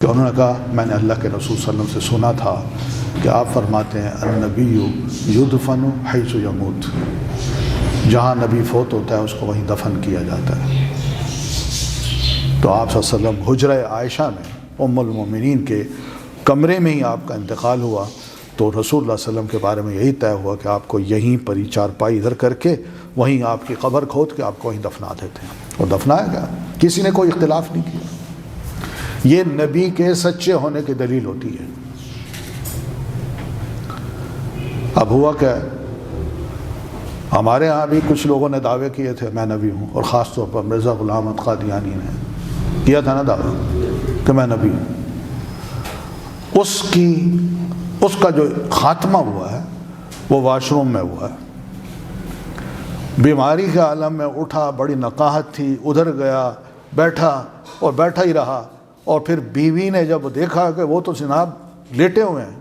کہ انہوں نے کہا میں نے اللہ کے رسول صلی اللہ علیہ وسلم سے سنا تھا کہ آپ فرماتے ہیں النبی یدفن حیث یموت، جہاں نبی فوت ہوتا ہے اس کو وہیں دفن کیا جاتا ہے۔ تو آپ صلی اللہ علیہ وسلم حجرہ عائشہ میں ام المومنین کے کمرے میں ہی آپ کا انتقال ہوا، تو رسول اللہ صلی اللہ علیہ وسلم کے بارے میں یہی طے ہوا کہ آپ کو یہیں پر ہی چارپائی ادھر کر کے وہیں آپ کی قبر کھود کے آپ کو وہیں دفنا دیتے ہیں، اور دفنایا گیا، کسی نے کوئی اختلاف نہیں کیا۔ یہ نبی کے سچے ہونے کی دلیل ہوتی ہے۔ اب ہوا کیا، ہمارے ہاں بھی کچھ لوگوں نے دعوے کیے تھے میں نبی ہوں، اور خاص طور پر مرزا غلام احمد قادیانی نے کیا تھا نا دعویٰ کہ میں نبی ہوں۔ اس کا جو خاتمہ ہوا ہے وہ واش روم میں ہوا ہے۔ بیماری کے عالم میں اٹھا، بڑی نقاہت تھی، ادھر گیا، بیٹھا اور بیٹھا ہی رہا، اور پھر بیوی نے جب دیکھا کہ وہ تو جناب لیٹے ہوئے ہیں،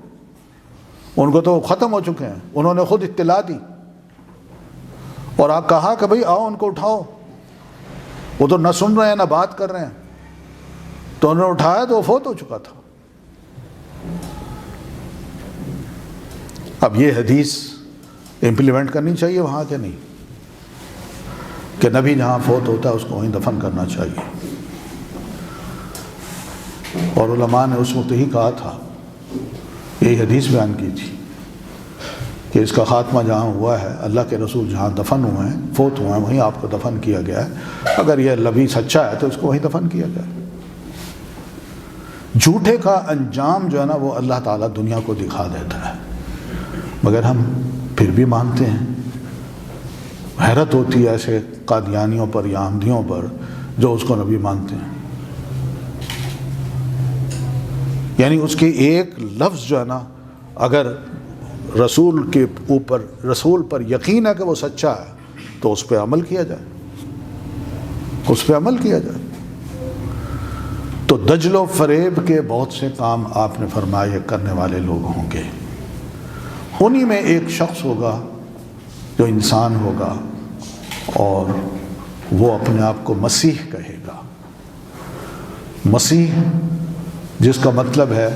ان کو تو ختم ہو چکے ہیں، انہوں نے خود اطلاع دی اور آپ کہا کہ بھئی آؤ ان کو اٹھاؤ، وہ تو نہ سن رہے ہیں نہ بات کر رہے ہیں، تو انہوں نے اٹھایا تو وہ فوت ہو چکا تھا۔ اب یہ حدیث امپلیمنٹ کرنی چاہیے وہاں کے نہیں، کہ نبی جہاں فوت ہوتا ہے اس کو وہیں دفن کرنا چاہیے۔ اور علماء نے اس وقت ہی کہا تھا، یہی حدیث بیان کی تھی کہ اس کا خاتمہ جہاں ہوا ہے، اللہ کے رسول جہاں دفن ہوئے ہیں، فوت ہوئے ہیں، وہیں آپ کو دفن کیا گیا ہے۔ اگر یہ نبی سچا ہے تو اس کو وہیں دفن کیا گیا ہے۔ جھوٹے کا انجام جو ہے نا وہ اللہ تعالیٰ دنیا کو دکھا دیتا ہے، مگر ہم پھر بھی مانتے ہیں۔ حیرت ہوتی ہے ایسے قادیانیوں پر یا احمدیوں پر جو اس کو نبی مانتے ہیں، یعنی اس کے ایک لفظ جو ہے نا، اگر رسول پر یقین ہے کہ وہ سچا ہے تو اس پہ عمل کیا جائے، اس پہ عمل کیا جائے۔ تو دجل و فریب کے بہت سے کام آپ نے فرمایا کرنے والے لوگ ہوں گے، انہی میں ایک شخص ہوگا جو انسان ہوگا اور وہ اپنے آپ کو مسیح کہے گا۔ مسیح جس کا مطلب ہے،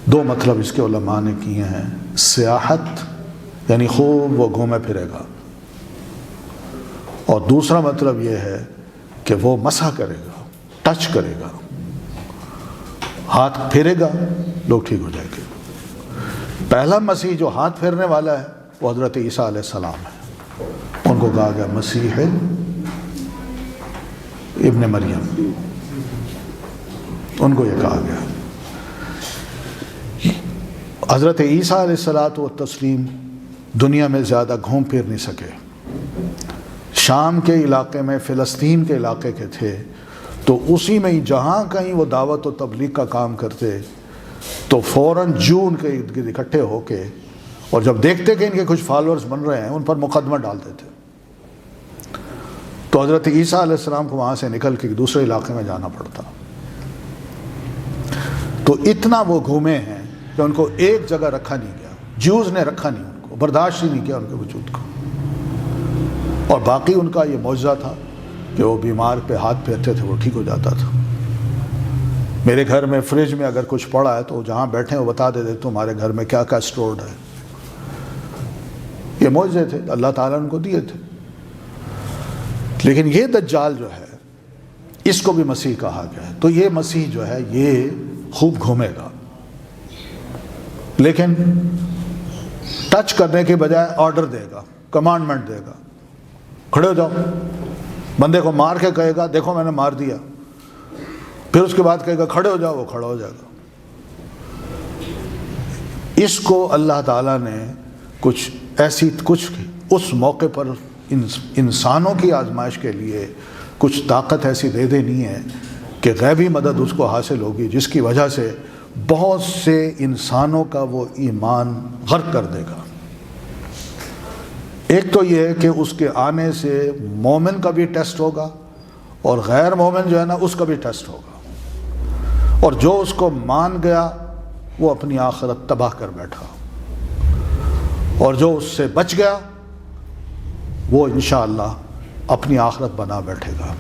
دو مطلب اس کے علماء نے کیے ہیں، سیاحت یعنی خوب وہ گھومے پھرے گا، اور دوسرا مطلب یہ ہے کہ وہ مسح کرے گا، ٹچ کرے گا، ہاتھ پھیرے گا، لوگ ٹھیک ہو جائیں گے۔ پہلا مسیح جو ہاتھ پھیرنے والا ہے وہ حضرت عیسیٰ علیہ السلام ہے، ان کو کہا گیا مسیح ابن مریم، ان کو یہ کہا گیا۔ حضرت عیسیٰ علیہ الصلاۃ والتسلیم دنیا میں زیادہ گھوم پھر نہیں سکے، شام کے علاقے میں، فلسطین کے علاقے کے تھے، تو اسی میں ہی جہاں کہیں وہ دعوت و تبلیغ کا کام کرتے تو فوراً جو ان کے ارد گرد اکٹھے ہو کے، اور جب دیکھتے کہ ان کے کچھ فالورز بن رہے ہیں ان پر مقدمہ ڈال دیتے۔ تو حضرت عیسیٰ علیہ السلام کو وہاں سے نکل کے دوسرے علاقے میں جانا پڑتا۔ تو اتنا وہ گھومے ہیں کہ ان کو ایک جگہ رکھا نہیں گیا، جیوز نے رکھا نہیں، ان کو برداشت ہی نہیں کیا ان کے وجود کو۔ اور باقی ان کا یہ معجزہ تھا کہ وہ بیمار پہ ہاتھ پھیرتے تھے، وہ ٹھیک ہو جاتا تھا۔ میرے گھر میں فریج میں اگر کچھ پڑا ہے تو جہاں بیٹھے ہیں وہ بتا دیتے تمہارے گھر میں کیا کیا اسٹورڈ ہے۔ یہ معجزے تھے، اللہ تعالیٰ نے ان کو دیے تھے۔ لیکن یہ دجال جو ہے اس کو بھی مسیح کہا گیا ہے، تو یہ مسیح جو ہے یہ خوب گھومے گا، لیکن ٹچ کرنے کے بجائے آرڈر دے گا، کمانڈمنٹ دے گا، کھڑے ہو جاؤ، بندے کو مار کے کہے گا دیکھو میں نے مار دیا، پھر اس کے بعد کہے گا کھڑے ہو جاؤ، وہ کھڑا ہو جائے گا۔ اس کو اللہ تعالیٰ نے کچھ اس موقع پر انسانوں کی آزمائش کے لیے کچھ طاقت ایسی دے دینی ہے کہ غیبی مدد اس کو حاصل ہوگی، جس کی وجہ سے بہت سے انسانوں کا وہ ایمان غرق کر دے گا۔ ایک تو یہ ہے کہ اس کے آنے سے مومن کا بھی ٹیسٹ ہوگا، اور غیر مومن جو ہے نا اس کا بھی ٹیسٹ ہوگا، اور جو اس کو مان گیا وہ اپنی آخرت تباہ کر بیٹھا، اور جو اس سے بچ گیا وہ انشاءاللہ اپنی آخرت بنا بیٹھے گا۔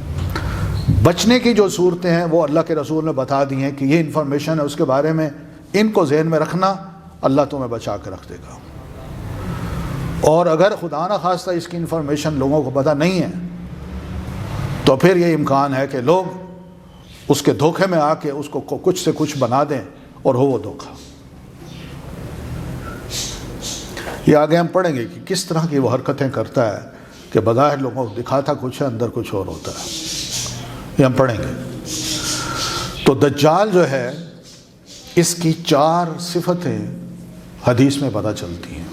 بچنے کی جو صورتیں ہیں وہ اللہ کے رسول نے بتا دی ہیں کہ یہ انفارمیشن ہے، اس کے بارے میں ان کو ذہن میں رکھنا، اللہ تمہیں بچا کے رکھ دے گا۔ اور اگر خدا نہ خواستہ اس کی انفارمیشن لوگوں کو پتہ نہیں ہے تو پھر یہ امکان ہے کہ لوگ اس کے دھوکے میں آ کے اس کو کچھ سے کچھ بنا دیں اور ہو وہ دھوکا۔ یہ آگے ہم پڑھیں گے کہ کس طرح کی وہ حرکتیں کرتا ہے کہ بظاہر لوگوں کو دکھاتا کچھ ہے، اندر کچھ اور ہوتا ہے، یہ ہم پڑھیں گے۔ تو دجال جو ہے اس کی 4 صفتیں حدیث میں پتہ چلتی ہیں۔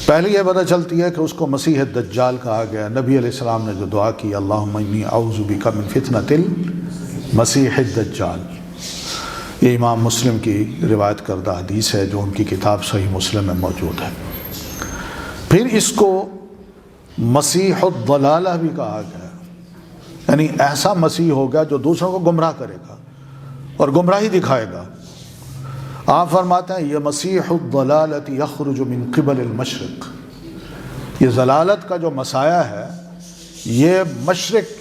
پہلی یہ پتہ چلتی ہے کہ اس کو مسیح دجال کہا گیا۔ نبی علیہ السلام نے جو دعا کی، اللہم انی اعوذ بک من فتنۃ المسیح الدجال، یہ امام مسلم کی روایت کردہ حدیث ہے جو ان کی کتاب صحیح مسلم میں موجود ہے۔ پھر اس کو مسیح الضلالہ بھی کہا گیا، یعنی ایسا مسیح ہوگا جو دوسروں کو گمراہ کرے گا اور گمراہی دکھائے گا۔ آپ فرماتے ہیں یہ مسیح الضلالۃ یخرج من قبل المشرق، یہ ضلالت کا جو مسایہ ہے یہ مشرق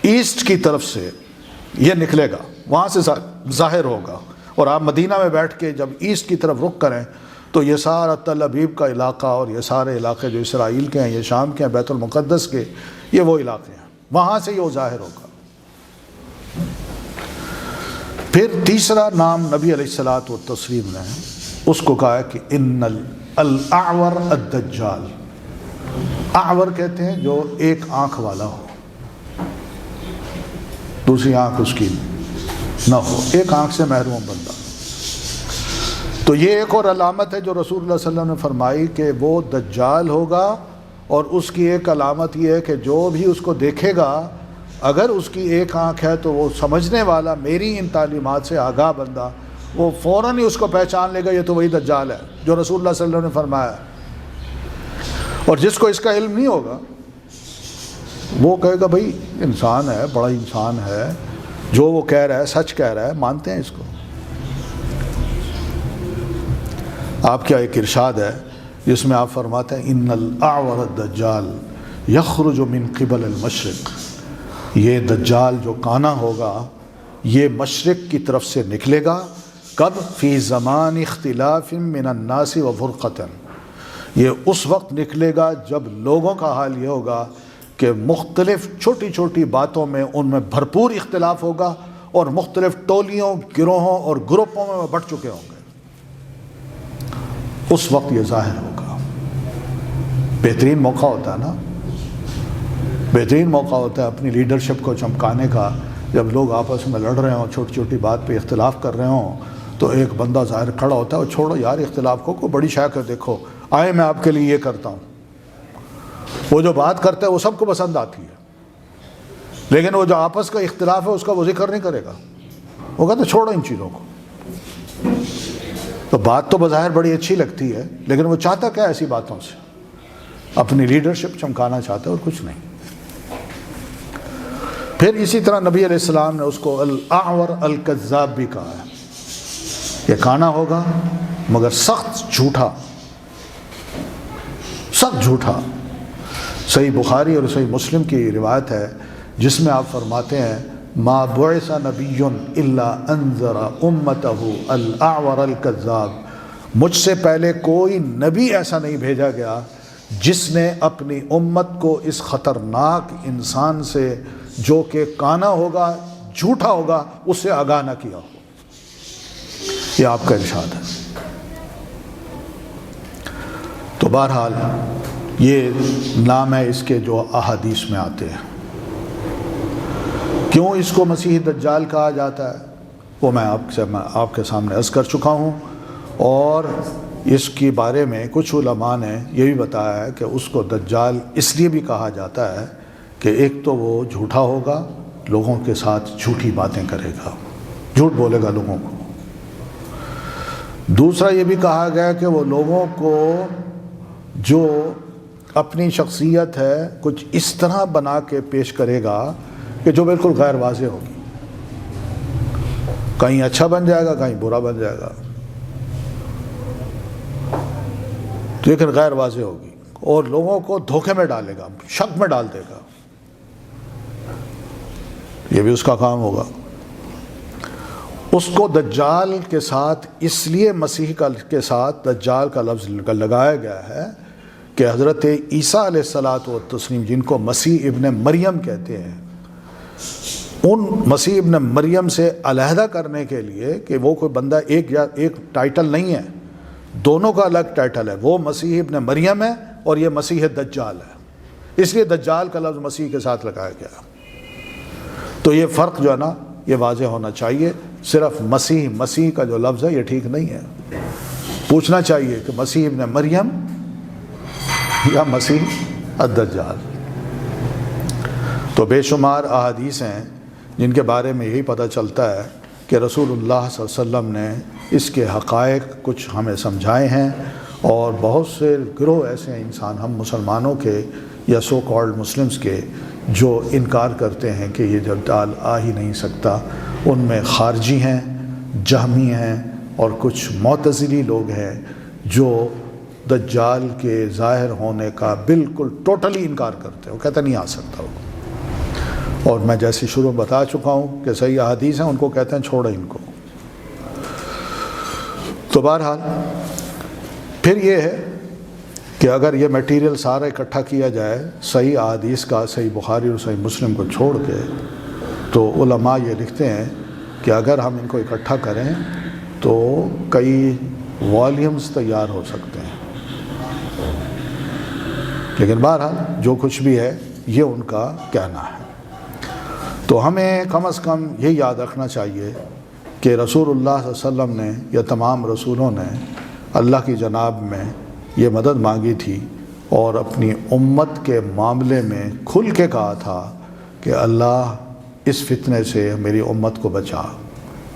ایسٹ کی طرف سے یہ نکلے گا، وہاں سے ظاہر ہوگا۔ اور آپ مدینہ میں بیٹھ کے جب ایسٹ کی طرف رخ کریں تو یہ سارا تل ابیب کا علاقہ اور یہ سارے علاقے جو اسرائیل کے ہیں، یہ شام کے ہیں، بیت المقدس کے، یہ وہ علاقے ہیں، وہاں سے یہ ظاہر ہوگا۔ پھر تیسرا نام نبی علیہ الصلاۃ والتسلیم نے اس کو کہا ہے کہ ان الاعور الدجال، اعور کہتے ہیں جو ایک آنکھ والا ہو، دوسری آنکھ اس کی نہ ہو، ایک آنکھ سے محروم بندہ۔ تو یہ ایک اور علامت ہے جو رسول اللہ صلی اللہ علیہ وسلم نے فرمائی کہ وہ دجال ہوگا، اور اس کی ایک علامت یہ ہے کہ جو بھی اس کو دیکھے گا، اگر اس کی ایک آنکھ ہے تو وہ سمجھنے والا، میری ان تعلیمات سے آگاہ بندہ، وہ فوراً ہی اس کو پہچان لے گا یہ تو وہی دجال ہے جو رسول اللہ صلی اللہ علیہ وسلم نے فرمایا ہے۔ اور جس کو اس کا علم نہیں ہوگا وہ کہے گا بھائی انسان ہے، بڑا انسان ہے، جو وہ کہہ رہا ہے سچ کہہ رہا ہے، مانتے ہیں اس کو۔ آپ کیا ایک ارشاد ہے جس میں آپ فرماتے ہیں ان الاعور الدجال یخرج من قبل المشرق، یہ دجال جو کانا ہوگا یہ مشرق کی طرف سے نکلے گا۔ کب؟ فی زمان اختلاف من الناس وفرقۃ، یہ اس وقت نکلے گا جب لوگوں کا حال یہ ہوگا کہ مختلف چھوٹی چھوٹی باتوں میں ان میں بھرپور اختلاف ہوگا اور مختلف ٹولیوں، گروہوں اور گروپوں میں بٹ چکے ہوں گے، اس وقت یہ ظاہر ہوگا۔ بہترین موقع ہوتا ہے نا، بہترین موقع ہوتا ہے اپنی لیڈرشپ کو چمکانے کا، جب لوگ آپس میں لڑ رہے ہوں، چھوٹی چھوٹی بات پہ اختلاف کر رہے ہوں، تو ایک بندہ ظاہر کھڑا ہوتا ہے، اور چھوڑو یار اختلاف کو بڑی شے کر دیکھو، آئے میں آپ کے لیے یہ کرتا ہوں۔ وہ جو بات کرتا ہے وہ سب کو پسند آتی ہے، لیکن وہ جو آپس کا اختلاف ہے اس کا وہ ذکر نہیں کرے گا، وہ کہتا ہے چھوڑو ان چیزوں کو۔ تو بات تو بظاہر بڑی اچھی لگتی ہے، لیکن وہ چاہتا کیا ایسی باتوں سے؟ اپنی لیڈرشپ چمکانا چاہتا ہے اور کچھ نہیں۔ پھر اسی طرح نبی علیہ السلام نے اس کو الاعور الکذاب بھی کہا ہے، یہ کانا ہوگا مگر سخت جھوٹا، سخت جھوٹا۔ صحیح بخاری اور صحیح مسلم کی روایت ہے جس میں آپ فرماتے ہیں ما بعث نبی الا انذر امتہ الاعور الکذاب، مجھ سے پہلے کوئی نبی ایسا نہیں بھیجا گیا جس نے اپنی امت کو اس خطرناک انسان سے جو کہ کانا ہوگا، جھوٹا ہوگا، اس سے آگاہ نہ کیا ہو۔ یہ آپ کا ارشاد ہے۔ تو بہرحال یہ نام ہے اس کے جو احادیث میں آتے ہیں۔ کیوں اس کو مسیح دجال کہا جاتا ہے وہ میں آپ کے سامنے عرض کر چکا ہوں، اور اس کے بارے میں کچھ علماء نے یہ بھی بتایا ہے کہ اس کو دجال اس لیے بھی کہا جاتا ہے کہ ایک تو وہ جھوٹا ہوگا، لوگوں کے ساتھ جھوٹی باتیں کرے گا، جھوٹ بولے گا لوگوں کو۔ دوسرا یہ بھی کہا گیا کہ وہ لوگوں کو جو اپنی شخصیت ہے کچھ اس طرح بنا کے پیش کرے گا کہ جو بالکل غیر واضح ہوگی، کہیں اچھا بن جائے گا کہیں برا بن جائے گا، لیکن غیر واضح ہوگی، اور لوگوں کو دھوکے میں ڈالے گا، شک میں ڈال دے گا۔ یہ بھی اس کا کام ہوگا۔ اس کو دجال کے ساتھ اس لیے مسیح کے ساتھ دجال کا لفظ لگایا گیا ہے کہ حضرت عیسیٰ علیہ الصلاۃ والتسلیم، جن کو مسیح ابن مریم کہتے ہیں، ان مسیح ابن مریم سے علیحدہ کرنے کے لیے کہ وہ کوئی بندہ ایک ٹائٹل نہیں ہے، دونوں کا الگ ٹائٹل ہے، وہ مسیح ابن مریم ہے اور یہ مسیح دجال ہے، اس لیے دجال کا لفظ مسیح کے ساتھ لگایا گیا۔ تو یہ فرق جو ہے نا یہ واضح ہونا چاہیے، صرف مسیح کا جو لفظ ہے یہ ٹھیک نہیں ہے، پوچھنا چاہیے کہ مسیح ابن مریم یا مسیح الدجال۔ تو بے شمار احادیث ہیں جن کے بارے میں یہی پتہ چلتا ہے کہ رسول اللہ صلی اللہ علیہ وسلم نے اس کے حقائق کچھ ہمیں سمجھائے ہیں، اور بہت سے گروہ ایسے ہیں انسان، ہم مسلمانوں کے یا سو کالڈ مسلمز کے، جو انکار کرتے ہیں کہ یہ دجال آ ہی نہیں سکتا۔ ان میں خارجی ہیں، جہمی ہیں، اور کچھ معتزلی لوگ ہیں جو دجال کے ظاہر ہونے کا بالکل ٹوٹلی انکار کرتے ہیں، وہ کہتے نہیں آ سکتا وہ۔ اور میں جیسے شروع بتا چکا ہوں کہ صحیح احادیث ہیں، ان کو کہتے ہیں چھوڑیں ان کو۔ تو بہرحال پھر یہ ہے کہ اگر یہ میٹیریل سارا اکٹھا کیا جائے صحیح احادیث کا، صحیح بخاری اور صحیح مسلم کو چھوڑ کے، تو علماء یہ لکھتے ہیں کہ اگر ہم ان کو اکٹھا کریں تو کئی والیومز تیار ہو سکتے ہیں۔ لیکن بہرحال جو کچھ بھی ہے یہ ان کا کہنا ہے۔ تو ہمیں کم از کم یہ یاد رکھنا چاہیے کہ رسول اللہ صلی اللہ علیہ وسلم نے یا تمام رسولوں نے اللہ کی جناب میں یہ مدد مانگی تھی، اور اپنی امت کے معاملے میں کھل کے کہا تھا کہ اللہ اس فتنے سے میری امت کو بچا۔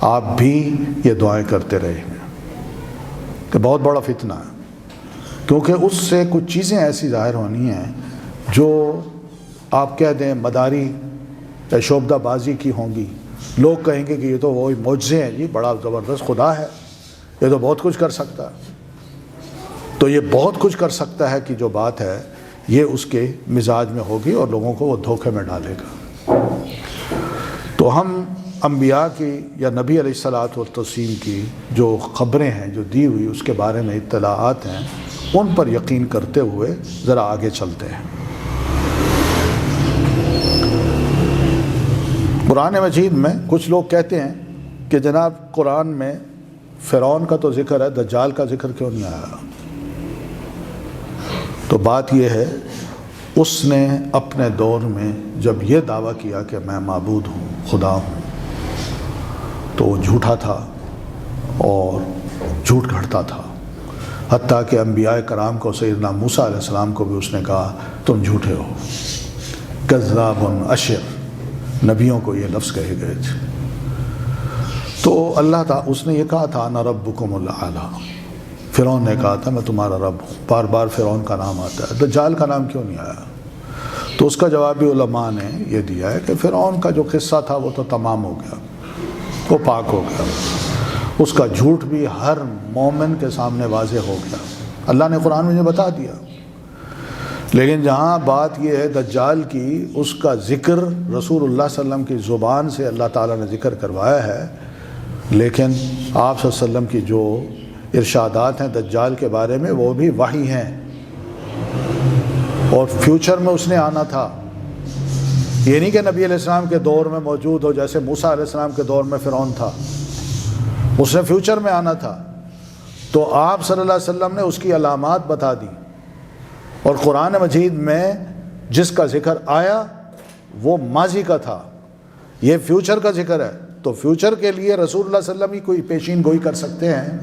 آپ بھی یہ دعائیں کرتے رہے ہیں کہ بہت بڑا فتنہ ہے، کیونکہ اس سے کچھ چیزیں ایسی ظاہر ہونی ہیں جو آپ کہہ دیں مداری یا شعبدہ بازی کی ہوں گی۔ لوگ کہیں گے کہ یہ تو وہی معجزے ہیں جی، بڑا زبردست خدا ہے، یہ تو بہت کچھ کر سکتا ہے۔ تو یہ بہت کچھ کر سکتا ہے کہ جو بات ہے یہ اس کے مزاج میں ہوگی اور لوگوں کو وہ دھوکے میں ڈالے گا۔ تو ہم انبیاء کی یا نبی علیہ الصلاۃ والتسلیم کی جو خبریں ہیں جو دی ہوئی اس کے بارے میں اطلاعات ہیں، ان پر یقین کرتے ہوئے ذرا آگے چلتے ہیں۔ قرآن مجید میں کچھ لوگ کہتے ہیں کہ جناب قرآن میں فرعون کا تو ذکر ہے، دجال کا ذکر کیوں نہیں آیا؟ تو بات یہ ہے، اس نے اپنے دور میں جب یہ دعویٰ کیا کہ میں معبود ہوں، خدا ہوں، تو وہ جھوٹا تھا اور جھوٹ گھڑتا تھا، حتیٰ کہ انبیاء کرام کو، سیدنا موسیٰ علیہ السلام کو بھی اس نے کہا تم جھوٹے ہو، کذاب اشر، نبیوں کو یہ لفظ کہے گئے تھے۔ تو اللہ تعالیٰ اس نے یہ کہا تھا انا ربکم الاعلی، فرعون نے کہا تھا میں تمہارا رب ہوں، بار بار فرعون کا نام آتا ہے، دجال کا نام کیوں نہیں آیا؟ تو اس کا جواب بھی علماء نے یہ دیا ہے کہ فرعون کا جو قصہ تھا وہ تو تمام ہو گیا، وہ پاک ہو گیا، اس کا جھوٹ بھی ہر مومن کے سامنے واضح ہو گیا، اللہ نے قرآن میں بتا دیا۔ لیکن جہاں بات یہ ہے دجال کی، اس کا ذکر رسول اللہ صلی اللہ علیہ وسلم کی زبان سے اللہ تعالیٰ نے ذکر کروایا ہے، لیکن آپ صلی اللہ علیہ وسلم کی جو ارشادات ہیں دجال کے بارے میں وہ بھی وحی ہیں، اور فیوچر میں اس نے آنا تھا۔ یہ نہیں کہ نبی علیہ السلام کے دور میں موجود ہو، جیسے موسیٰ علیہ السلام کے دور میں فرعون تھا، اس نے فیوچر میں آنا تھا۔ تو آپ صلی اللہ علیہ وسلم نے اس کی علامات بتا دی، اور قرآن مجید میں جس کا ذکر آیا وہ ماضی کا تھا، یہ فیوچر کا ذکر ہے۔ تو فیوچر کے لیے رسول اللہ صلی اللہ علیہ وسلم ہی کوئی پیشین گوئی کر سکتے ہیں۔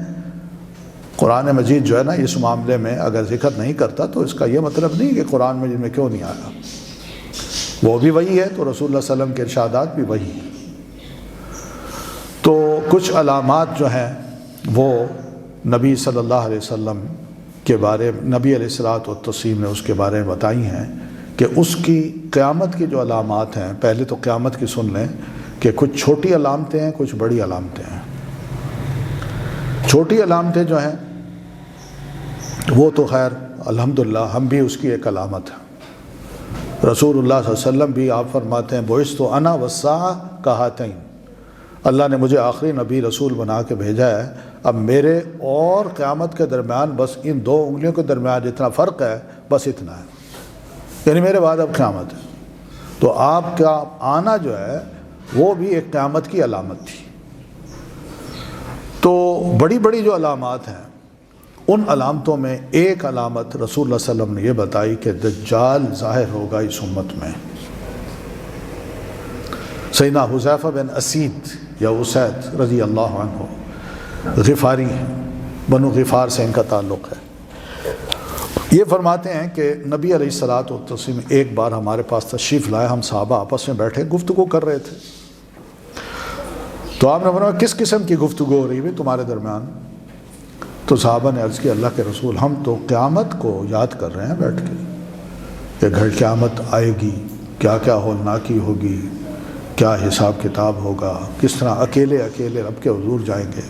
قرآن مجید جو ہے نا اس معاملے میں اگر ذکر نہیں کرتا تو اس کا یہ مطلب نہیں کہ قرآن مجید میں کیوں نہیں آیا، وہ بھی وہی ہے، تو رسول اللہ صلی اللہ علیہ وسلم کے ارشادات بھی وہی ہیں۔ تو کچھ علامات جو ہیں وہ نبی صلی اللہ علیہ وسلم کے بارے میں، نبی علیہ الصلاۃ والتسلیم نے اس کے بارے میں بتائی ہیں کہ اس کی قیامت کی جو علامات ہیں، پہلے تو قیامت کی سن لیں کہ کچھ چھوٹی علامتیں ہیں، کچھ بڑی علامتیں ہیں۔ چھوٹی علامتیں جو ہیں وہ تو خیر الحمدللہ ہم بھی اس کی ایک علامت ہے، رسول اللہ صلی اللہ علیہ وسلم بھی آپ فرماتے ہیں بعثت انا والساعہ کہاتین، اللہ نے مجھے آخری نبی رسول بنا کے بھیجا ہے، اب میرے اور قیامت کے درمیان بس ان دو انگلیوں کے درمیان جتنا فرق ہے بس اتنا ہے، یعنی میرے بعد اب قیامت ہے۔ تو آپ کا آنا جو ہے وہ بھی ایک قیامت کی علامت تھی۔ تو بڑی بڑی جو علامات ہیں ان علامتوں میں ایک علامت رسول اللہ صلی اللہ علیہ وسلم نے یہ بتائی کہ دجال ظاہر ہوگا اس امت میں۔ سیدنا حذیفہ بن اسید یا اسید رضی اللہ عنہ غفاری ہیں، بنو غفار سے ان کا تعلق ہے۔ یہ فرماتے ہیں کہ نبی علیہ الصلوۃ والتسلیم ایک بار ہمارے پاس تشریف لائے، ہم صحابہ آپس میں بیٹھے گفتگو کر رہے تھے، تو آپ نے فرمایا کس قسم کی گفتگو ہو رہی ہے تمہارے درمیان؟ تو صحابہ نے عرض کیا اللہ کے رسول ہم تو قیامت کو یاد کر رہے ہیں بیٹھ کے، کہ گھر قیامت آئے گی، کیا کیا ہولناکی ہوگی، کیا حساب کتاب ہوگا، کس طرح اکیلے اکیلے رب کے حضور جائیں گے۔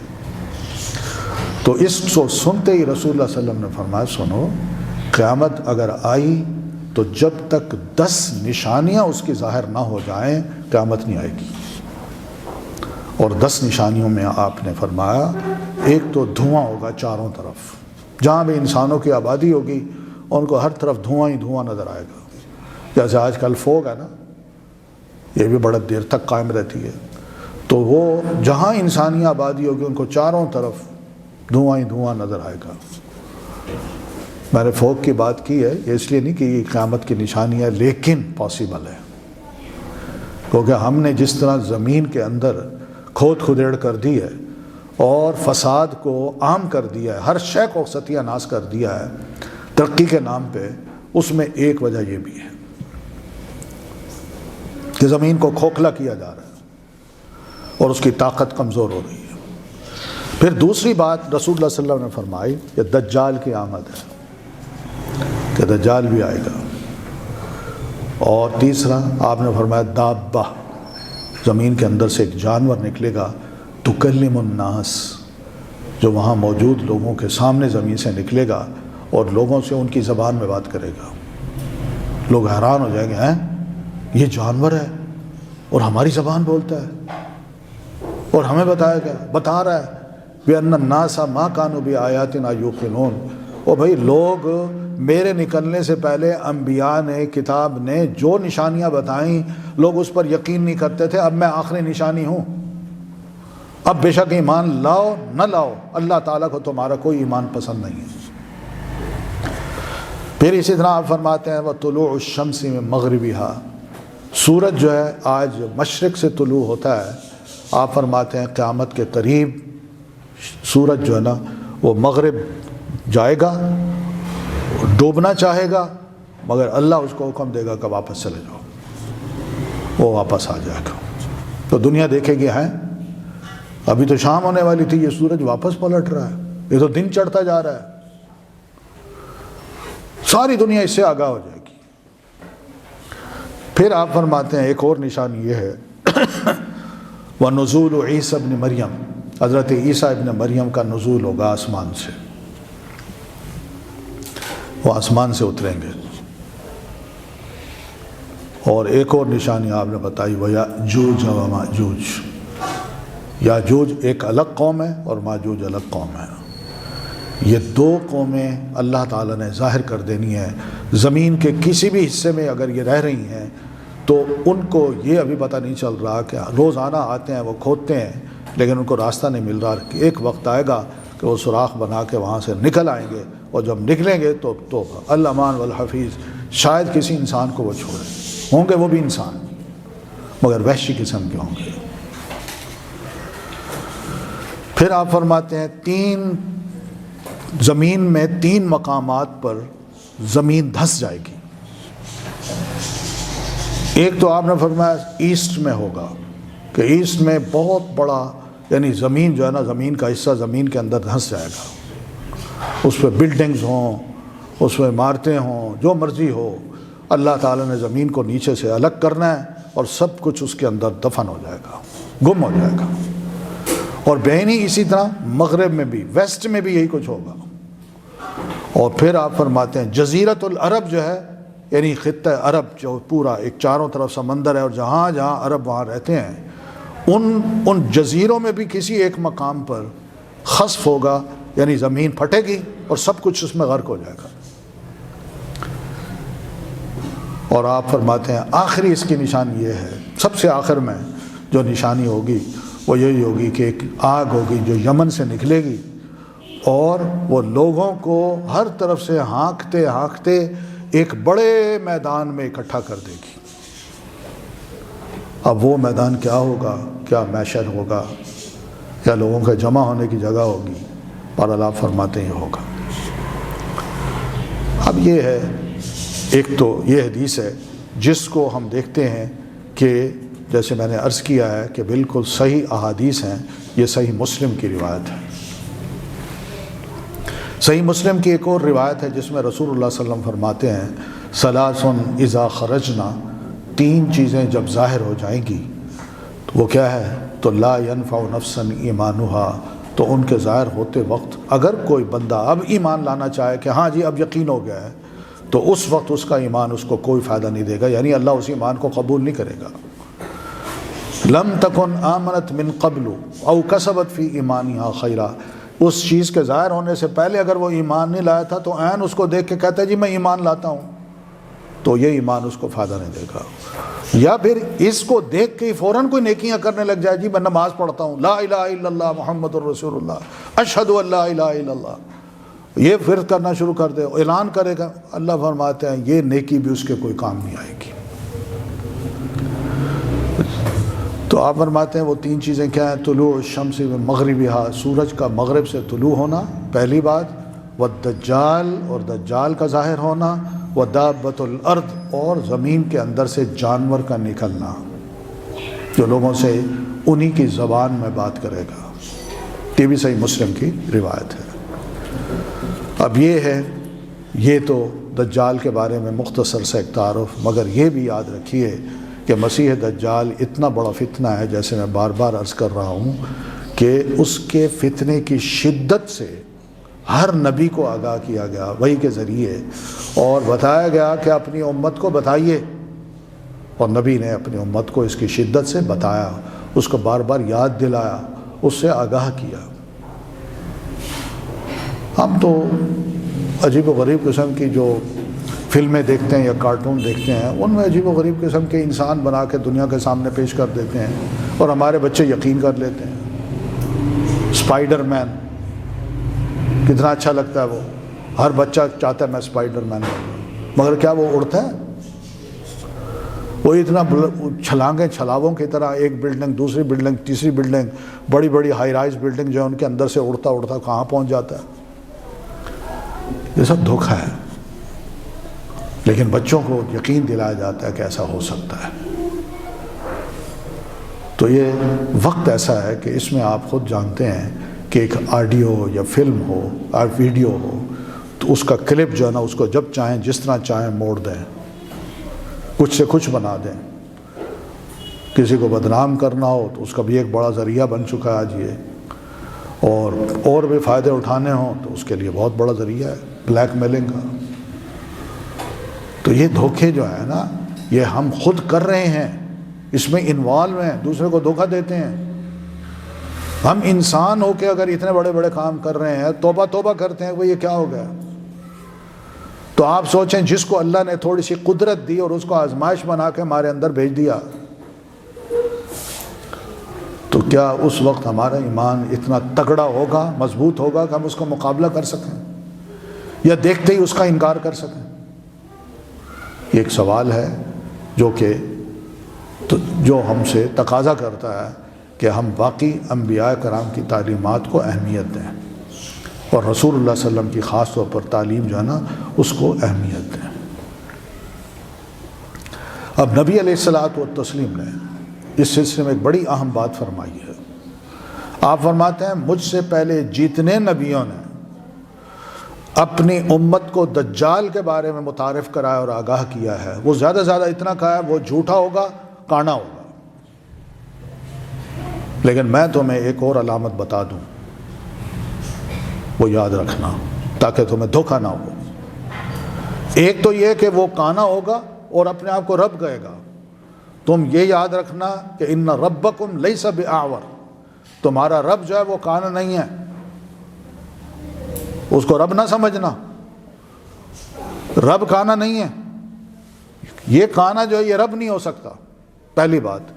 تو اس کو سنتے ہی رسول اللہ صلی اللہ علیہ وسلم نے فرمایا سنو، قیامت اگر آئی تو جب تک 10 نشانیاں اس کی ظاہر نہ ہو جائیں قیامت نہیں آئے گی۔ اور 10 نشانیوں میں آپ نے فرمایا ایک تو دھواں ہوگا چاروں طرف، جہاں بھی انسانوں کی آبادی ہوگی ان کو ہر طرف دھواں ہی دھواں نظر آئے گا، جیسے آج کل فوگ ہے نا، یہ بھی بڑا دیر تک قائم رہتی ہے، تو وہ جہاں انسانی آبادی ہوگی ان کو چاروں طرف دھواں ہی دھواں نظر آئے گا۔ میں نے فوگ کی بات کی ہے یہ اس لیے نہیں کہ یہ قیامت کی نشانی ہے، لیکن پاسبل ہے، کیونکہ ہم نے جس طرح زمین کے اندر کھود کھدیڑ کر دی ہے اور فساد کو عام کر دیا ہے، ہر شے کو ستیہ ناش کر دیا ہے ترقی کے نام پہ، اس میں ایک وجہ یہ بھی ہے کہ زمین کو کھوکھلا کیا جا رہا ہے اور اس کی طاقت کمزور ہو رہی ہے۔ پھر دوسری بات رسول اللہ صلی اللہ علیہ وسلم نے فرمائی کہ دجال کی آمد ہے، کہ دجال بھی آئے گا۔ اور تیسرا آپ نے فرمایا دابہ، زمین کے اندر سے ایک جانور نکلے گا، تکلم الناس، جو وہاں موجود لوگوں کے سامنے زمین سے نکلے گا اور لوگوں سے ان کی زبان میں بات کرے گا۔ لوگ حیران ہو جائیں گے، ہیں یہ جانور ہے اور ہماری زبان بولتا ہے اور ہمیں بتا رہا ہے بِأَنَّ النَّاسَ مَا كَانُوا بِآيَاتِنَا يُوقِنُونَ۔ اور بھائی لوگ میرے نکلنے سے پہلے انبیاء نے کتاب نے جو نشانیاں بتائیں لوگ اس پر یقین نہیں کرتے تھے، اب میں آخری نشانی ہوں، اب بے شک ایمان لاؤ نہ لاؤ اللہ تعالیٰ کو تمہارا کوئی ایمان پسند نہیں ہے۔ پھر اسی طرح آپ فرماتے ہیں وَطُلُوعُ الشَّمْسِ مِن مَغْرِبِهَا، سورج جو ہے آج مشرق سے طلوع ہوتا ہے، آپ فرماتے ہیں قیامت کے قریب سورج جو ہے نا وہ مغرب جائے گا، ڈوبنا چاہے گا، مگر اللہ اس کو حکم دے گا کہ واپس چلے جاؤ، وہ واپس آ جائے گا۔ تو دنیا دیکھے گی ہیں ابھی تو شام ہونے والی تھی، یہ سورج واپس پلٹ رہا ہے، یہ تو دن چڑھتا جا رہا ہے، ساری دنیا اس سے آگاہ ہو جائے گی۔ پھر آپ فرماتے ہیں ایک اور نشانی یہ ہے وَنُزُولُ عِیسیٰ ابن مریم، حضرت عیسیٰ ابن مریم کا نزول ہوگا آسمان سے، وہ آسمان سے اتریں گے۔ اور ایک اور نشانی آپ نے بتائی وَیَأْجُوجَ وَمَأْجُوجَ، یاجوج ایک الگ قوم ہے اور ماجوج الگ قوم ہے، یہ دو قومیں اللہ تعالیٰ نے ظاہر کر دینی ہے۔ زمین کے کسی بھی حصے میں اگر یہ رہ رہی ہیں تو ان کو یہ ابھی پتہ نہیں چل رہا کہ روزانہ آتے ہیں وہ کھودتے ہیں لیکن ان کو راستہ نہیں مل رہا، کہ ایک وقت آئے گا کہ وہ سوراخ بنا کے وہاں سے نکل آئیں گے، اور جب نکلیں گے تو الامان والحفیظ، شاید کسی انسان کو وہ چھوڑیں، ہوں گے وہ بھی انسان مگر وحشی قسم کے ہوں گے۔ پھر آپ فرماتے ہیں زمین میں 3 مقامات پر زمین دھس جائے گی۔ ایک تو آپ نے فرمایا ایسٹ میں ہوگا، کہ ایسٹ میں بہت بڑا یعنی زمین جو ہے نا، زمین کا حصہ زمین کے اندر دھس جائے گا، اس پہ بلڈنگز ہوں، اس پہ عمارتیں ہوں، جو مرضی ہو، اللہ تعالیٰ نے زمین کو نیچے سے الگ کرنا ہے اور سب کچھ اس کے اندر دفن ہو جائے گا، گم ہو جائے گا۔ اور بہنی اسی طرح مغرب میں بھی، ویسٹ میں بھی یہی کچھ ہوگا۔ اور پھر آپ فرماتے ہیں جزیرۃ العرب جو ہے یعنی خطہ عرب جو پورا ایک چاروں طرف سمندر ہے اور جہاں جہاں عرب وہاں رہتے ہیں، ان جزیروں میں بھی کسی ایک مقام پر خسف ہوگا، یعنی زمین پھٹے گی اور سب کچھ اس میں غرق ہو جائے گا۔ اور آپ فرماتے ہیں آخری اس کی نشانی یہ ہے، سب سے آخر میں جو نشانی ہوگی وہ یہی ہوگی کہ ایک آگ ہوگی جو یمن سے نکلے گی اور وہ لوگوں کو ہر طرف سے ہانکتے ہانکتے ایک بڑے میدان میں اکٹھا کر دے گی۔ اب وہ میدان کیا ہوگا؟ کیا محشر ہوگا یا لوگوں کے جمع ہونے کی جگہ ہوگی؟ اور اللہ فرماتے ہیں ہوگا۔ اب یہ ہے، ایک تو یہ حدیث ہے جس کو ہم دیکھتے ہیں کہ جیسے میں نے عرض کیا ہے کہ بالکل صحیح احادیث ہیں، یہ صحیح مسلم کی روایت ہے۔ صحیح مسلم کی ایک اور روایت ہے جس میں رسول اللہ صلی اللہ علیہ وسلم فرماتے ہیں ثلاث اذا خرجنا، تین چیزیں جب ظاہر ہو جائیں گی تو وہ کیا ہے؟ تو لا ينفع نفسا ایمانها، تو ان کے ظاہر ہوتے وقت اگر کوئی بندہ اب ایمان لانا چاہے کہ ہاں جی اب یقین ہو گیا ہے، تو اس وقت اس کا ایمان اس کو کوئی فائدہ نہیں دے گا، یعنی اللہ اس ایمان کو قبول نہیں کرے گا۔ لم تکن آمنت من قبل او کسبت فی ایمانها خیرا، اس چیز کے ظاہر ہونے سے پہلے اگر وہ ایمان نہیں لایا تھا تو عین اس کو دیکھ کے کہتا ہے جی میں ایمان لاتا ہوں، تو یہ ایمان اس کو فائدہ نہیں دے گا۔ یا پھر اس کو دیکھ کے فوراً کوئی نیکیاں کرنے لگ جائے، جی میں نماز پڑھتا ہوں، لا الہ الا اللہ محمد الرسول اللہ، اشہد ان لا الہ الا اللہ، یہ پھر کرنا شروع کر دے، اعلان کرے گا، اللہ فرماتے ہیں یہ نیکی بھی اس کے کوئی کام نہیں آئے گی۔ تو آپ فرماتے ہیں وہ تین چیزیں کیا ہیں؟ طلوع الشمس من مغربها، سورج کا مغرب سے طلوع ہونا پہلی بات، والدجال، اور دجال کا ظاہر ہونا، ودابۃ الارض، اور زمین کے اندر سے جانور کا نکلنا جو لوگوں سے انہی کی زبان میں بات کرے گا۔ یہ بھی صحیح مسلم کی روایت ہے۔ اب یہ ہے، یہ تو دجال کے بارے میں مختصر سے ایک تعارف، مگر یہ بھی یاد رکھیے کہ مسیح دجال اتنا بڑا فتنہ ہے، جیسے میں بار بار عرض کر رہا ہوں کہ اس کے فتنے کی شدت سے ہر نبی کو آگاہ کیا گیا وحی کے ذریعے، اور بتایا گیا کہ اپنی امت کو بتائیے، اور نبی نے اپنی امت کو اس کی شدت سے بتایا، اس کو بار بار یاد دلایا، اس سے آگاہ کیا۔ ہم تو عجیب و غریب قسم کی جو فلمیں دیکھتے ہیں یا کارٹون دیکھتے ہیں، ان میں عجیب و غریب قسم کے انسان بنا کے دنیا کے سامنے پیش کر دیتے ہیں اور ہمارے بچے یقین کر لیتے ہیں۔ اسپائڈر مین کتنا اچھا لگتا ہے، وہ ہر بچہ چاہتا ہے میں اسپائڈر مین ہوں، مگر کیا وہ اڑتا ہے؟ وہ اتنا چھلانگیں چھلاووں کی طرح ایک بلڈنگ دوسری بلڈنگ تیسری بلڈنگ، بڑی بڑی ہائی رائز بلڈنگ جو ہے ان کے اندر سے اڑتا اڑتا کہاں پہنچ جاتا ہے۔ یہ سب دھوکہ ہے، لیکن بچوں کو یقین دلایا جاتا ہے کہ ایسا ہو سکتا ہے۔ تو یہ وقت ایسا ہے کہ اس میں آپ خود جانتے ہیں کہ ایک آڈیو یا فلم ہو اور ویڈیو ہو تو اس کا کلپ جو ہے نا، اس کو جب چاہیں جس طرح چاہیں موڑ دیں، کچھ سے کچھ بنا دیں۔ کسی کو بدنام کرنا ہو تو اس کا بھی ایک بڑا ذریعہ بن چکا ہے آج یہ، اور بھی فائدے اٹھانے ہوں تو اس کے لیے بہت بڑا ذریعہ ہے بلیک میلنگ کا۔ تو یہ دھوکے جو ہے نا، یہ ہم خود کر رہے ہیں، اس میں انوالو ہیں، دوسرے کو دھوکہ دیتے ہیں۔ ہم انسان ہو کے اگر اتنے بڑے بڑے کام کر رہے ہیں، توبہ توبہ کرتے ہیں، وہ یہ کیا ہو گیا؟ تو آپ سوچیں جس کو اللہ نے تھوڑی سی قدرت دی اور اس کو آزمائش بنا کے ہمارے اندر بھیج دیا، تو کیا اس وقت ہمارا ایمان اتنا تگڑا ہوگا، مضبوط ہوگا کہ ہم اس کو مقابلہ کر سکیں یا دیکھتے ہی اس کا انکار کر سکیں؟ یہ ایک سوال ہے جو ہم سے تقاضا کرتا ہے کہ ہم باقی انبیاء کرام کی تعلیمات کو اہمیت دیں، اور رسول اللہ صلی اللہ علیہ وسلم کی خاص طور پر تعلیم جو ہے نا اس کو اہمیت دیں۔ اب نبی علیہ الصلوۃ والتسلیم نے اس سلسلے میں ایک بڑی اہم بات فرمائی ہے۔ آپ فرماتے ہیں مجھ سے پہلے جتنے نبیوں نے اپنی امت کو دجال کے بارے میں متعارف کرایا اور آگاہ کیا ہے، وہ زیادہ زیادہ اتنا کہا ہے وہ جھوٹا ہوگا، کانا ہوگا، لیکن میں تمہیں ایک اور علامت بتا دوں، وہ یاد رکھنا تاکہ تمہیں دھوکہ نہ ہو۔ ایک تو یہ کہ وہ کانا ہوگا اور اپنے آپ کو رب کہے گا. تم یہ یاد رکھنا کہ ان ربکم لیس بأعور، تمہارا رب جو ہے وہ کانا نہیں ہے، اس کو رب نہ سمجھنا. رب کانا نہیں ہے، یہ کانا جو ہے یہ رب نہیں ہو سکتا، پہلی بات.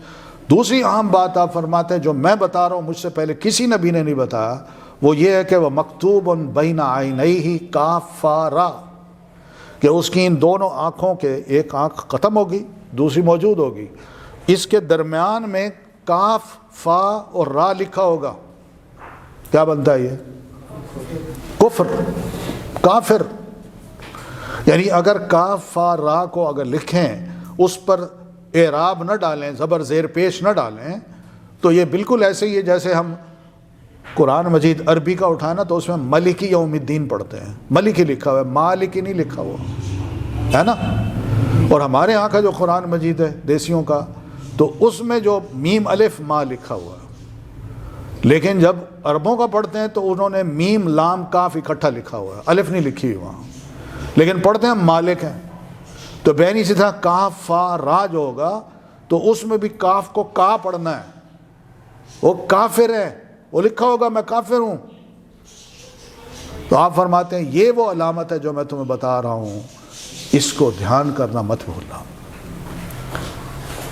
دوسری اہم بات آپ فرماتے ہیں جو میں بتا رہا ہوں مجھ سے پہلے کسی نبی نے نہیں بتایا، وہ یہ ہے کہ وہ مکتوب بین عینیہ کافارا، کہ اس کی ان دونوں آنکھوں کے ایک آنکھ ختم ہوگی دوسری موجود ہوگی، اس کے درمیان میں کاف فا اور را لکھا ہوگا. کیا بنتا ہے یہ؟ کفر، کافر. یعنی اگر کاف فا را کو اگر لکھیں، اس پر اعراب نہ ڈالیں، زبر زیر پیش نہ ڈالیں، تو یہ بالکل ایسے ہی ہے جیسے ہم قرآن مجید عربی کا اٹھانا تو اس میں ملکی یوم الدین پڑھتے ہیں، ملکی لکھا ہوا ہے، مالکی نہیں لکھا ہوا ہے نا. اور ہمارے ہاں کا جو قرآن مجید ہے دیسیوں کا، تو اس میں جو میم الف ما لکھا ہوا ہے، لیکن جب عربوں کا پڑھتے ہیں تو انہوں نے میم لام کاف اکٹھا لکھا ہوا ہے، الف نہیں لکھی ہوئی وہاں، لیکن پڑھتے ہیں مالک ہیں. تو بین اسی طرح کاف فا را جو ہوگا تو اس میں بھی کاف کو کا پڑھنا ہے، وہ کافر ہے، وہ لکھا ہوگا میں کافر ہوں. تو آپ فرماتے ہیں یہ وہ علامت ہے جو میں تمہیں بتا رہا ہوں، اس کو دھیان کرنا مت بھولنا.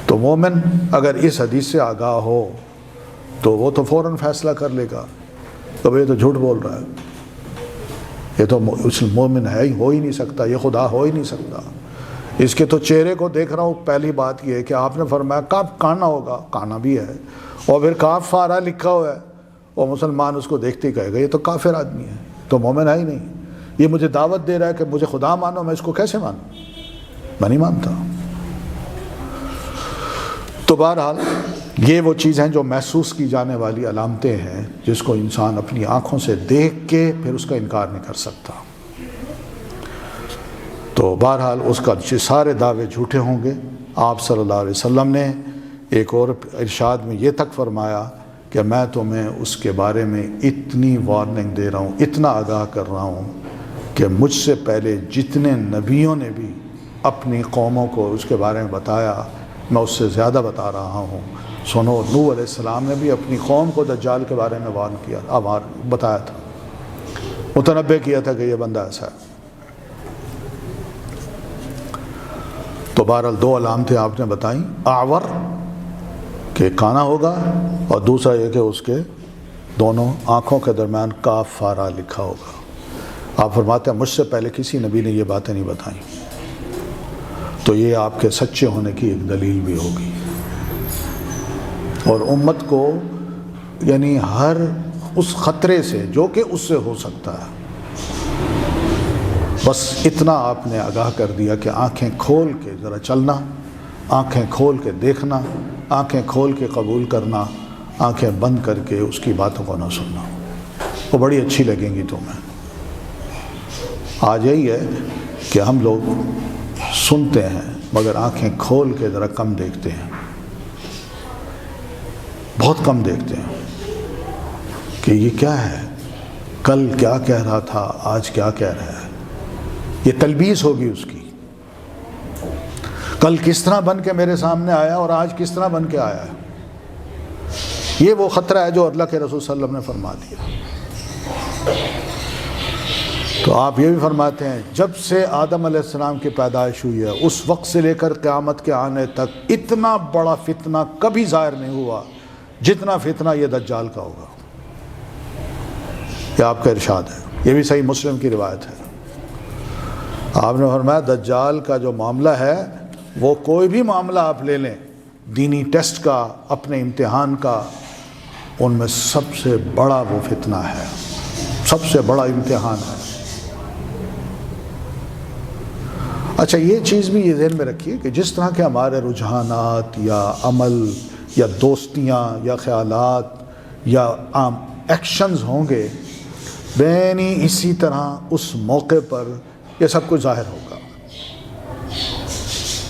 تو مومن اگر اس حدیث سے آگاہ ہو تو وہ تو فوراً فیصلہ کر لے گا کہ یہ تو جھوٹ بول رہا ہے، یہ تو اس مومن ہے ہی، ہو ہی نہیں سکتا، یہ خدا ہو ہی نہیں سکتا. اس کے تو چہرے کو دیکھ رہا ہوں. پہلی بات یہ ہے کہ آپ نے فرمایا کاف کانا ہوگا، کانا بھی ہے، اور پھر کاف فارا لکھا ہوا ہے، اور مسلمان اس کو دیکھتے ہی کہے گا یہ تو کافر آدمی ہے، تو مومن ہے ہی نہیں. یہ مجھے دعوت دے رہا ہے کہ مجھے خدا مانو، میں اس کو کیسے مانوں؟ میں نہیں مانتا. تو بہرحال یہ وہ چیز ہیں جو محسوس کی جانے والی علامتیں ہیں، جس کو انسان اپنی آنکھوں سے دیکھ کے پھر اس کا انکار نہیں کر سکتا. تو بہرحال اس کا سارے دعوے جھوٹے ہوں گے. آپ صلی اللہ علیہ وسلم نے ایک اور ارشاد میں یہ تک فرمایا کہ میں تمہیں اس کے بارے میں اتنی وارننگ دے رہا ہوں، اتنا آگاہ کر رہا ہوں کہ مجھ سے پہلے جتنے نبیوں نے بھی اپنی قوموں کو اس کے بارے میں بتایا، میں اس سے زیادہ بتا رہا ہوں. سنو، نوح علیہ السلام نے بھی اپنی قوم کو دجال کے بارے میں وارن کیا، بتایا تھا، متنبع کیا تھا کہ یہ بندہ ایسا ہے. تو بہرحال دو علامتیں آپ نے بتائیں، اعور کہ کانا ہوگا، اور دوسرا یہ کہ اس کے دونوں آنکھوں کے درمیان کاف فارا لکھا ہوگا. آپ فرماتے ہیں مجھ سے پہلے کسی نبی نے یہ باتیں نہیں بتائیں، تو یہ آپ کے سچے ہونے کی ایک دلیل بھی ہوگی. اور امت کو یعنی ہر اس خطرے سے جو کہ اس سے ہو سکتا ہے، بس اتنا آپ نے آگاہ کر دیا کہ آنکھیں کھول کے ذرا چلنا، آنکھیں کھول کے دیکھنا، آنکھیں کھول کے قبول کرنا، آنکھیں بند کر کے اس کی باتوں کو نہ سننا. وہ بڑی اچھی لگیں گی تمہیں. آج یہی ہے کہ ہم لوگ سنتے ہیں مگر آنکھیں کھول کے ذرا کم دیکھتے ہیں، بہت کم دیکھتے ہیں کہ یہ کیا ہے، کل کیا کہہ رہا تھا، آج کیا کہہ رہا ہے. یہ تلبیس ہوگی اس کی، کل کس طرح بن کے میرے سامنے آیا اور آج کس طرح بن کے آیا ہے. یہ وہ خطرہ ہے جو اللہ کے رسول صلی اللہ علیہ وسلم نے فرما دیا. تو آپ یہ بھی فرماتے ہیں جب سے آدم علیہ السلام کی پیدائش ہوئی ہے اس وقت سے لے کر قیامت کے آنے تک اتنا بڑا فتنہ کبھی ظاہر نہیں ہوا جتنا فتنہ یہ دجال کا ہوگا. یہ آپ کا ارشاد ہے، یہ بھی صحیح مسلم کی روایت ہے. آپ نے فرمایا دجال کا جو معاملہ ہے وہ کوئی بھی معاملہ آپ لے لیں، دینی ٹیسٹ کا، اپنے امتحان کا، ان میں سب سے بڑا وہ فتنہ ہے، سب سے بڑا امتحان ہے. اچھا یہ چیز بھی یہ ذہن میں رکھیے کہ جس طرح کے ہمارے رجحانات یا عمل یا دوستیاں یا خیالات یا عام ایکشنز ہوں گے، بینی اسی طرح اس موقع پر یہ سب کچھ ظاہر ہوگا.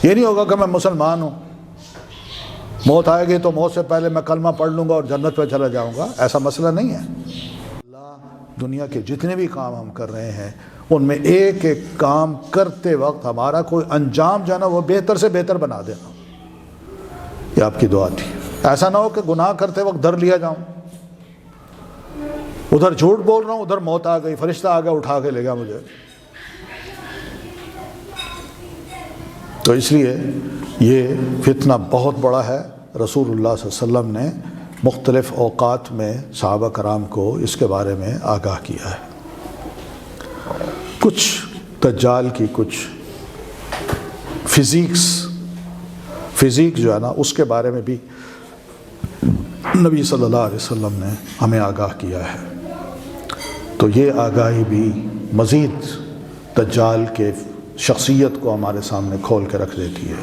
یہ نہیں ہوگا کہ میں مسلمان ہوں، موت آئے گی تو موت سے پہلے میں کلمہ پڑھ لوں گا اور جنت پہ چلا جاؤں گا. ایسا مسئلہ نہیں ہے. اللہ دنیا کے جتنے بھی کام ہم کر رہے ہیں ان میں ایک ایک کام کرتے وقت ہمارا کوئی انجام جو ہے نا وہ بہتر سے بہتر بنا دینا، یہ آپ کی دعا تھی۔ ایسا نہ ہو کہ گناہ کرتے وقت ڈر لیا جاؤں، ادھر جھوٹ بول رہا ہوں، ادھر موت آ گئی، فرشتہ آ گیا اٹھا کے لے گیا مجھے۔ تو اس لیے یہ فتنہ بہت بڑا ہے۔ رسول اللہ صلی اللہ علیہ وسلم نے مختلف اوقات میں صحابہ کرام کو اس کے بارے میں آگاہ کیا ہے۔ کچھ دجال کی کچھ فزیک جو ہے نا اس کے بارے میں بھی نبی صلی اللہ علیہ وسلم نے ہمیں آگاہ کیا ہے۔ تو یہ آگاہی بھی مزید دجال کے شخصیت کو ہمارے سامنے کھول کے رکھ دیتی ہے۔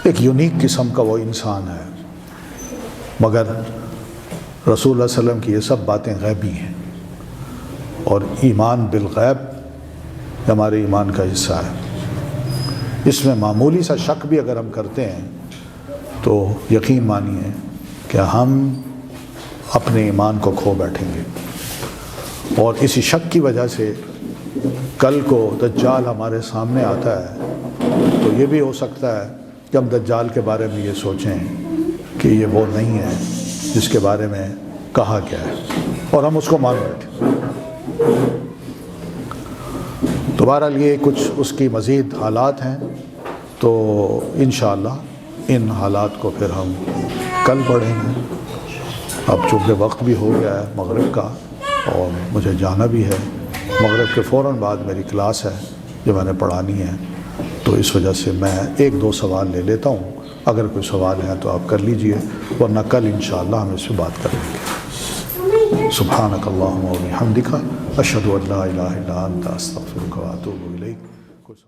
ایک یونیک قسم کا وہ انسان ہے، مگر رسول اللہ صلی اللہ علیہ وسلم کی یہ سب باتیں غیبی ہیں، اور ایمان بالغیب ہمارے ایمان کا حصہ ہے۔ اس میں معمولی سا شک بھی اگر ہم کرتے ہیں تو یقین مانیے کہ ہم اپنے ایمان کو کھو بیٹھیں گے، اور اسی شک کی وجہ سے کل کو دجال ہمارے سامنے آتا ہے تو یہ بھی ہو سکتا ہے کہ ہم دجال کے بارے میں یہ سوچیں کہ یہ وہ نہیں ہے جس کے بارے میں کہا گیا ہے، اور ہم اس کو مان بیٹھیں۔ تو بہرحال یہ کچھ اس کی مزید حالات ہیں، تو انشاءاللہ ان حالات کو پھر ہم کل پڑھیں گے۔ اب چونکہ وقت بھی ہو گیا ہے مغرب کا اور مجھے جانا بھی ہے، مغرب کے فوراً بعد میری کلاس ہے جو میں نے پڑھانی ہے، تو اس وجہ سے میں ایک دو سوال لے لیتا ہوں، اگر کوئی سوال ہے تو آپ کر لیجئے، ورنہ کل انشاءاللہ ہم اس پہ بات کریں گے۔ سبحانک اللہم و بحمدک، اشہد ان لا الہ الا انت، استغفرک و اتوب الیک۔